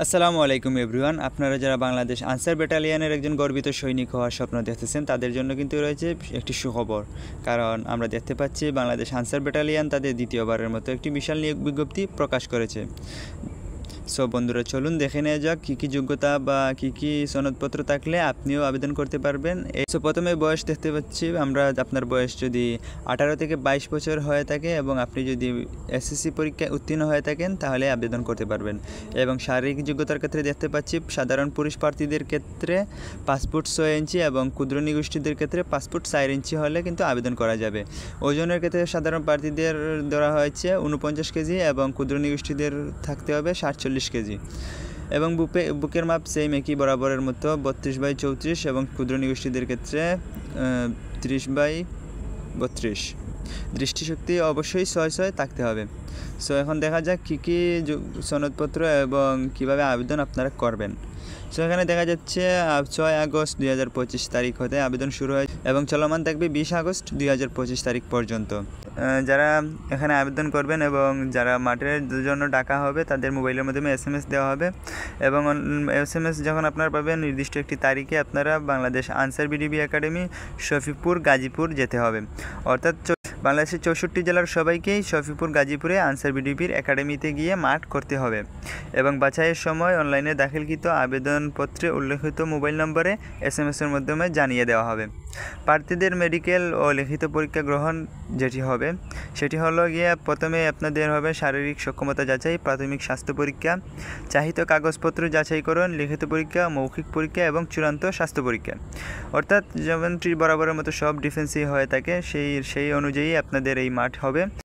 আসসালামু আলাইকুম এভরিওয়ান। আপনারা যারা বাংলাদেশ আনসার ব্যাটালিয়নের একজন গর্বিত সৈনিক হওয়ার স্বপ্ন দেখতেছেন তাদের জন্য কিন্তু রয়েছে একটি সুখবর। কারণ আমরা দেখতে পাচ্ছি বাংলাদেশ আনসার ব্যাটালিয়ন তাদের দ্বিতীয়বারের মতো একটি বিশাল নিয়োগ বিজ্ঞপ্তি প্রকাশ করেছে। সো বন্ধুরা, চলুন দেখে নেওয়া যাক কী কী যোগ্যতা বা কী সনদপত্র থাকলে আপনিও আবেদন করতে পারবেন। সো প্রথমে বয়স দেখতে পাচ্ছি আমরা, আপনার বয়স যদি 18 থেকে 22 বছর হয়ে থাকে এবং আপনি যদি এসএসসি পরীক্ষায় উত্তীর্ণ হয়ে থাকেন তাহলে আবেদন করতে পারবেন। এবং শারীরিক যোগ্যতার ক্ষেত্রে দেখতে পাচ্ছি সাধারণ পুরুষ প্রার্থীদের ক্ষেত্রে পাসপোর্ট 6 ইঞ্চি এবং ক্ষুদ্র নিগোষ্ঠীদের ক্ষেত্রে পাসপোর্ট 4 ইঞ্চি হলে কিন্তু আবেদন করা যাবে। ওজনের ক্ষেত্রে সাধারণ প্রার্থীদের ধরা হয়েছে 49 কেজি এবং ক্ষুদ্র নিগোষ্ঠীদের থাকতে হবে 47 কেজি। এবং বুকের মাপ সেম একই বরাবরের মতো 32/34 এবং ক্ষুদ্র নিগোষ্ঠীদের ক্ষেত্রে 30/32। দৃষ্টিশক্তি অবশ্যই 6 থাকতে হবে। সো এখন দেখা যাক কী সনদপত্র এবং কিভাবে আবেদন আপনারা করবেন। সো এখানে দেখা যাচ্ছে 6 আগস্ট 2025 তারিখ হতে আবেদন শুরু হয় এবং চলমান থাকবে 20 আগস্ট 2025 তারিখ পর্যন্ত। যারা এখানে আবেদন করবেন এবং যারা মাঠের জন্য ডাকা হবে তাদের মোবাইলের মাধ্যমে SMS দেওয়া হবে এবং SMS যখন আপনারা পাবেন নির্দিষ্ট একটি তারিখে আপনারা বাংলাদেশ আনসার বিডিবি একাডেমি শফিপুর গাজীপুর যেতে হবে। অর্থাৎ বাংলাদেশের 64 জেলার সবাইকেই শফিপুর গাজীপুরে আনসার বিডিবির একাডেমিতে গিয়ে মাঠ করতে হবে এবং বাছাইয়ের সময় অনলাইনে দাখিলকৃত আবেদনপত্রে উল্লেখিত মোবাইল নম্বরে SMS-এর মাধ্যমে জানিয়ে দেওয়া হবে। প্রার্থীদের মেডিকেল ও লিখিত পরীক্ষা গ্রহণ যেটি হবে সেটি হলো গিয়ে প্রথমে আপনাদের হবে শারীরিক সক্ষমতা যাচাই, প্রাথমিক স্বাস্থ্য পরীক্ষা, চাহিত কাগজপত্র যাচাইকরণ, লিখিত পরীক্ষা, মৌখিক পরীক্ষা এবং চূড়ান্ত স্বাস্থ্য পরীক্ষা। অর্থাৎ যেমনটি বরাবরের মতো সব ডিফেন্সই হয়ে থাকে সেই অনুযায়ী আপনাদের এই মাঠ হবে।